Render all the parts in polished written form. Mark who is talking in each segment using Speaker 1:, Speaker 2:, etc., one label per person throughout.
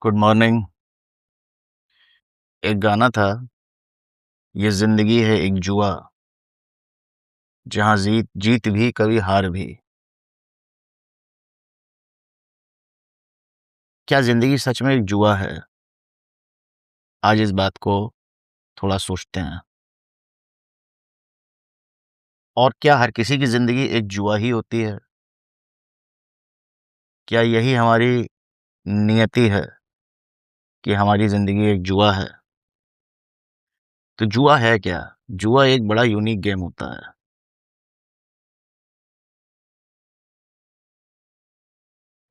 Speaker 1: Good morning. एक गाना था, ये ज़िंदगी है एक जुआ, जहाँ जीत जीत भी कभी हार भी। क्या ज़िंदगी सच में एक जुआ है? आज इस बात को थोड़ा सोचते हैं। और क्या हर किसी की ज़िंदगी एक जुआ ही होती है? क्या यही हमारी नियति है कि हमारी ज़िंदगी एक जुआ है? तो जुआ है क्या? जुआ एक बड़ा यूनिक गेम होता है।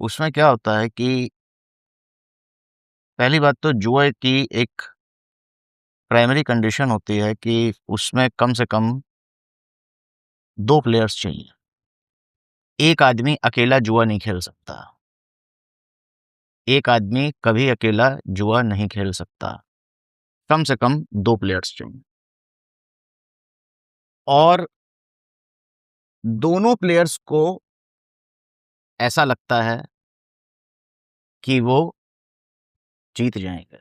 Speaker 1: उसमें क्या होता है कि पहली बात तो जुए की एक प्राइमरी कंडीशन होती है कि उसमें कम से कम 2 प्लेयर्स चाहिए। एक आदमी अकेला जुआ नहीं खेल सकता। एक आदमी कभी अकेला जुआ नहीं खेल सकता। कम से कम 2 प्लेयर्स चाहिए और दोनों प्लेयर्स को ऐसा लगता है कि वो जीत जाएँगे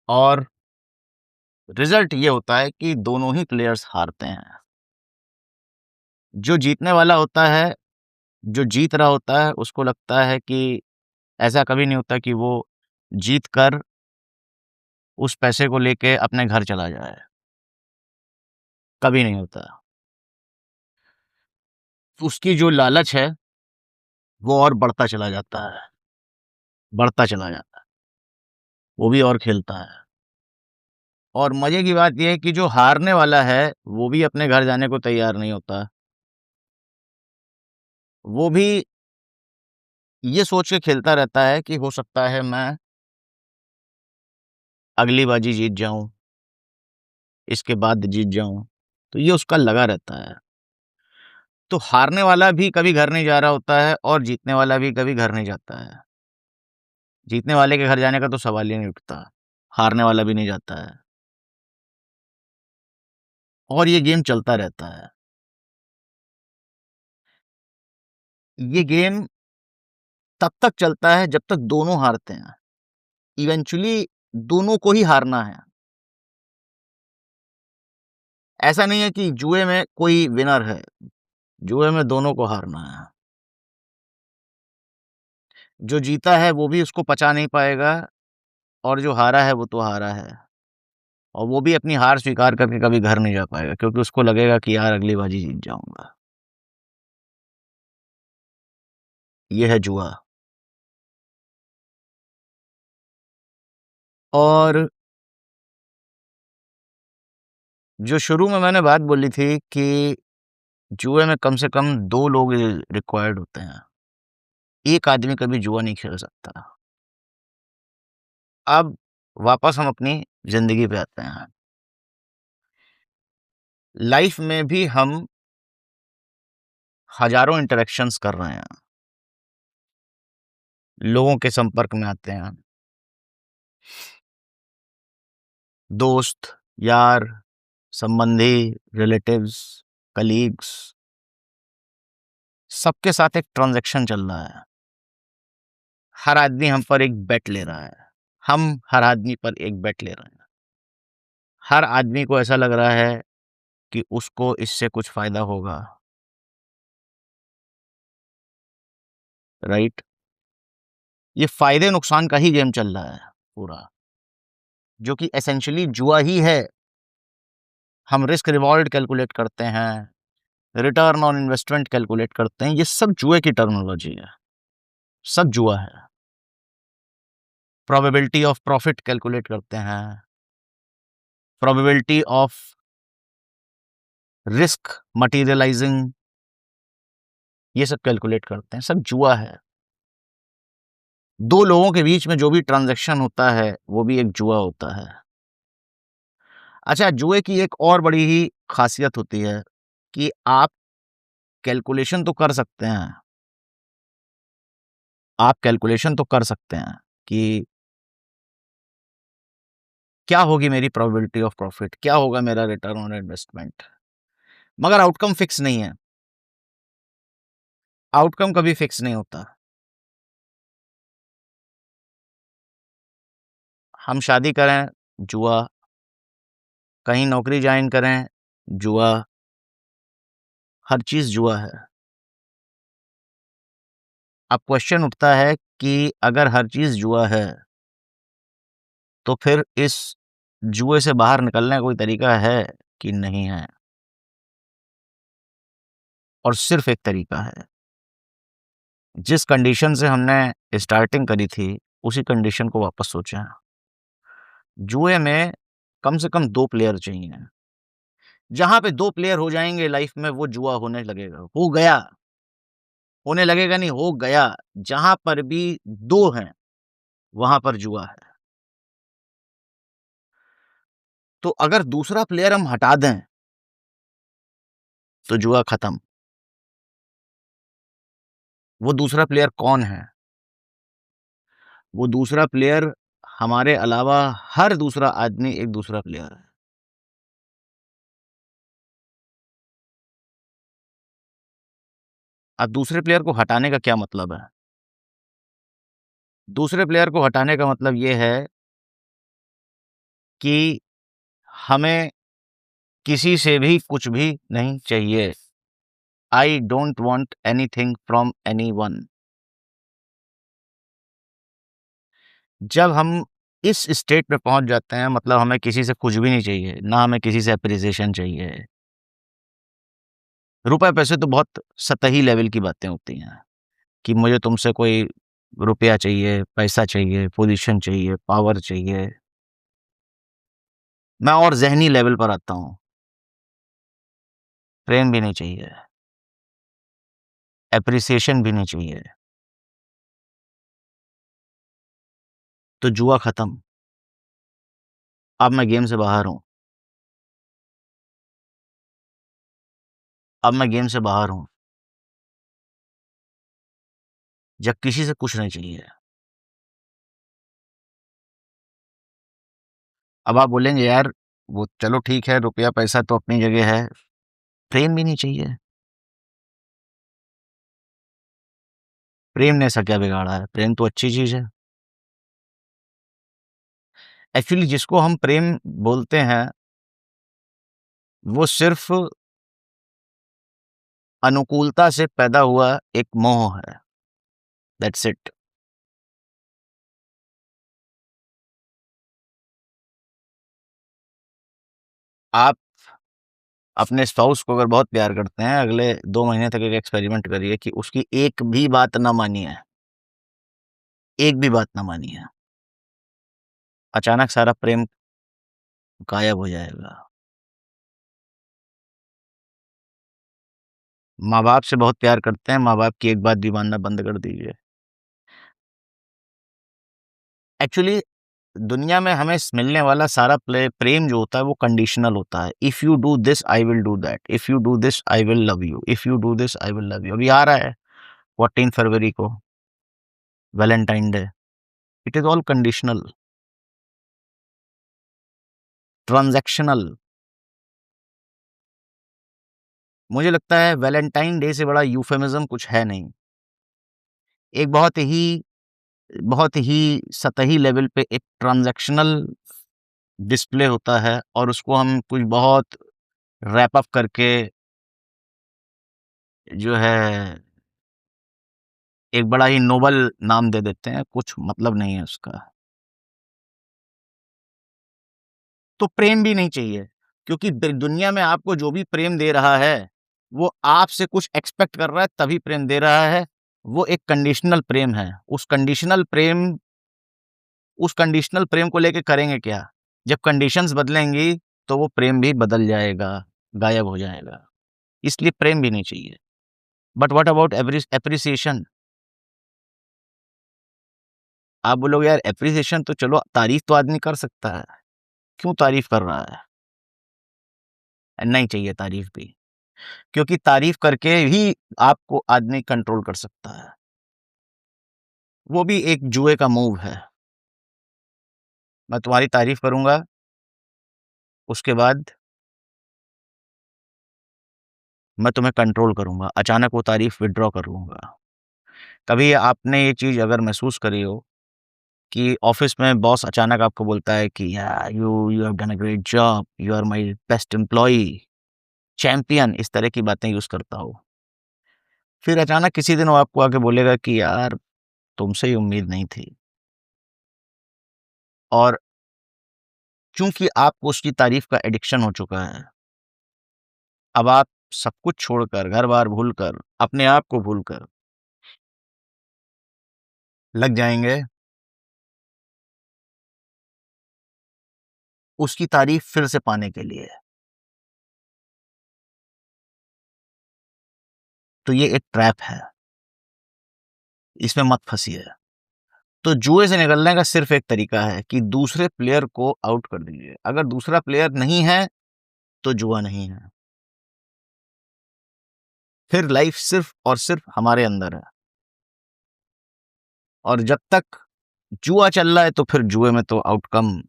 Speaker 1: और रिज़ल्ट ये होता है कि दोनों ही प्लेयर्स हारते हैं। जो जीतने वाला होता है, जो जीत रहा होता है, उसको लगता है कि ऐसा कभी नहीं होता कि वो जीत कर उस पैसे को लेके अपने घर चला जाए, कभी नहीं होता। उसकी जो लालच है, वो और बढ़ता चला जाता है, बढ़ता चला जाता है। वो भी और खेलता है। और मज़े की बात ये है कि जो हारने वाला है, वो भी अपने घर जाने को तैयार नहीं होता। वो भी ये सोच के खेलता रहता है कि हो सकता है मैं अगली बाजी जीत जाऊँ, इसके बाद जीत जाऊँ। तो ये उसका लगा रहता है। तो हारने वाला भी कभी घर नहीं जा रहा होता है और जीतने वाला भी कभी घर नहीं जाता है। जीतने वाले के घर जाने का तो सवाल ही नहीं उठता। हारने वाला भी नहीं जाता है और ये गेम चलता रहता है। ये गेम तब तक चलता है जब तक दोनों हारते हैं। इवेंचुअली दोनों को ही हारना है। ऐसा नहीं है कि जुए में कोई विनर है, जुए में दोनों को हारना है। जो जीता है वो भी उसको पचा नहीं पाएगा और जो हारा है वो तो हारा है। और वो भी अपनी हार स्वीकार करके कभी घर नहीं जा पाएगा क्योंकि उसको लगेगा कि यार अगली बाजी जीत जाऊँगा। ये है जुआ। और जो शुरू में मैंने बात बोली थी कि जुए में कम से कम 2 लोग रिक्वायर्ड होते हैं। एक आदमी कभी जुआ नहीं खेल सकता। अब वापस हम अपनी ज़िंदगी पे आते हैं। लाइफ़ में भी हम हज़ारों इंटरैक्शंस कर रहे हैं। लोगों के संपर्क में आते हैं। दोस्त, यार, संबंधी, रिलेटिव्स, कलीग्स सबके साथ एक ट्रांज़ैक्शन चल रहा है। हर आदमी हम पर एक बेट ले रहा है। हम हर आदमी पर एक बेट ले रहे हैं। हर आदमी को ऐसा लग रहा है कि उसको इससे कुछ फ़ायदा होगा, राइट? ये फ़ायदे-नुकसान का ही गेम चल रहा है पूरा, जो कि एसेंशियली जुआ ही है। हम रिस्क रिवॉर्ड कैलकुलेट करते हैं, रिटर्न ऑन इन्वेस्टमेंट कैलकुलेट करते हैं, ये सब जुए की टर्मिनोलॉजी है, सब जुआ है। प्रोबेबिलिटी ऑफ प्रॉफिट कैलकुलेट करते हैं, प्रोबेबिलिटी ऑफ रिस्क मटेरियलाइजिंग ये सब कैलकुलेट करते हैं, सब जुआ है। 2 लोगों के बीच में जो भी ट्रांज़ैक्शन होता है, वो भी एक जुआ होता है। अच्छा, जुए की एक और बड़ी ही ख़ासियत होती है कि आप कैलकुलेशन तो कर सकते हैं, आप कैलकुलेशन तो कर सकते हैं कि क्या होगी मेरी प्रोबेबिलिटी ऑफ प्रॉफिट, क्या होगा मेरा रिटर्न ऑन इन्वेस्टमेंट, मगर आउटकम फिक्स नहीं है। आउटकम कभी फिक्स नहीं होता। हम शादी करें, जुआ, कहीं नौकरी जॉइन करें, जुआ, हर चीज़ जुआ है। अब क्वेश्चन उठता है कि अगर हर चीज़ जुआ है, तो फिर इस जुए से बाहर निकलने का कोई तरीका है कि नहीं है? और सिर्फ़ एक तरीका है। जिस कंडीशन से हमने स्टार्टिंग करी थी, उसी कंडीशन को वापस सोचें। जुए में कम से कम 2 प्लेयर चाहिए। जहाँ पे 2 प्लेयर हो जाएँगे लाइफ़ में, वो जुआ होने लगेगा। हो गया, होने लगेगा नहीं, हो गया। जहाँ पर भी 2 हैं, वहाँ पर जुआ है। तो अगर दूसरा प्लेयर हम हटा दें, तो जुआ खत्म। वो दूसरा प्लेयर कौन है? वो दूसरा प्लेयर हमारे अलावा हर दूसरा आदमी एक दूसरा प्लेयर है। अब दूसरे प्लेयर को हटाने का क्या मतलब है? दूसरे प्लेयर को हटाने का मतलब ये है कि हमें किसी से भी कुछ भी नहीं चाहिए। I don't want anything from anyone. जब हम इस स्टेट पे पहुँच जाते हैं, मतलब हमें किसी से कुछ भी नहीं चाहिए, ना हमें किसी से एप्रिसिएशन चाहिए। रुपए-पैसे तो बहुत सतही लेवल की बातें होती हैं कि मुझे तुमसे कोई रुपया चाहिए, पैसा चाहिए, पोज़ीशन चाहिए, पावर चाहिए। मैं और ज़हनी लेवल पर आता हूँ, प्रेम भी नहीं चाहिए, एप्रिसिएशन भी नहीं चाहिए, तो जुआ खत्म। अब मैं गेम से बाहर हूँ, अब मैं गेम से बाहर हूँ, जब किसी से कुछ नहीं चाहिए। अब आप बोलेंगे यार, वो चलो ठीक है, रुपया पैसा तो अपनी जगह है, प्रेम भी नहीं चाहिए। प्रेम ने ऐसा क्या बिगाड़ा है? प्रेम तो अच्छी चीज़ है। एक्चुअली जिसको हम प्रेम बोलते हैं, वो सिर्फ़ अनुकूलता से पैदा हुआ एक मोह है, दैट्स इट। आप अपने स्पाउस को अगर बहुत प्यार करते हैं, अगले 2 महीने तक एक एक्सपेरिमेंट करिए कि उसकी एक भी बात ना मानिए, एक भी बात ना मानिए। अचानक सारा प्रेम गायब हो जाएगा। माँ-बाप से बहुत प्यार करते हैं, माँ-बाप की एक बात भी मानना बंद कर दीजिए। एक्चुअली दुनिया में हमें मिलने वाला सारा प्रेम जो होता है वो कंडीशनल होता है। If you do this I will do that, if you do this I will love you, if you do this I will love you. अभी आ रहा है 14 फरवरी को Valentine day. It is all conditional, transactional. मुझे लगता है Valentine day से बड़ा यूफेमिज़्म कुछ है नहीं। एक बहुत ही सतही लेवल पे एक ट्रांज़ैक्शनल डिस्प्ले होता है और उसको हम कुछ बहुत रैप अप करके जो है एक बड़ा ही नोबल नाम दे देते हैं, कुछ मतलब नहीं है उसका। तो प्रेम भी नहीं चाहिए, क्योंकि दुनिया में आपको जो भी प्रेम दे रहा है, वो आपसे कुछ एक्सपेक्ट कर रहा है तभी प्रेम दे रहा है। वो एक कंडीशनल प्रेम है। उस कंडीशनल प्रेम को लेके करेंगे क्या? जब कंडीशंस बदलेंगी, तो वो प्रेम भी बदल जाएगा, गायब हो जाएगा। इसलिए प्रेम भी नहीं चाहिए। But what about appreciation? आप बोलोगे यार एप्रिसिएशन तो चलो तारीफ़ तो आदमी कर सकता है। क्यों तारीफ़ कर रहा है? नहीं चाहिए तारीफ़ भी, क्योंकि तारीफ़ करके ही आपको आदमी कंट्रोल कर सकता है। वो भी एक जुए का मूव है। मैं तुम्हारी तारीफ़ करूँगा, उसके बाद मैं तुम्हें कंट्रोल करूँगा, अचानक वो तारीफ़ विथड्रॉ कर लूँगा। कभी आपने ये चीज़ अगर महसूस करी हो कि ऑफ़िस में बॉस अचानक आपको बोलता है कि या you you have done a great job, you are my best employee, champion, इस तरह की बातें यूज़ करता हो। फिर अचानक किसी दिन वो आपको आके बोलेगा कि यार तुमसे ये उम्मीद नहीं थी, और चूँकि आपको उसकी तारीफ़ का एडिक्शन हो चुका है, अब आप सब कुछ छोड़कर, घर-बार भूलकर, अपने आप को भूलकर लग जाएँगे उसकी तारीफ़ फिर से पाने के लिए। तो ये एक ट्रैप है, इसमें मत फँसिए। तो जुए से निकलने का सिर्फ़ एक तरीका है कि दूसरे प्लेयर को आउट कर दीजिए। अगर दूसरा प्लेयर नहीं है, तो जुआ नहीं है। फिर लाइफ़ सिर्फ़ और सिर्फ़ हमारे अंदर है, और जब तक जुआ चल रहा है तो फिर जुए में तो आउटकम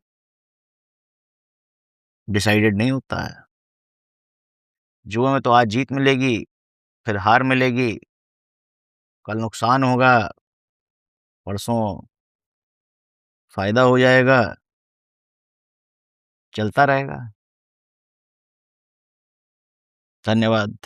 Speaker 1: डिसाइडेड नहीं होता है। जुए में तो आज जीत मिलेगी, फिर हार मिलेगी, कल नुकसान होगा, परसों फ़ायदा हो जाएगा, चलता रहेगा। धन्यवाद।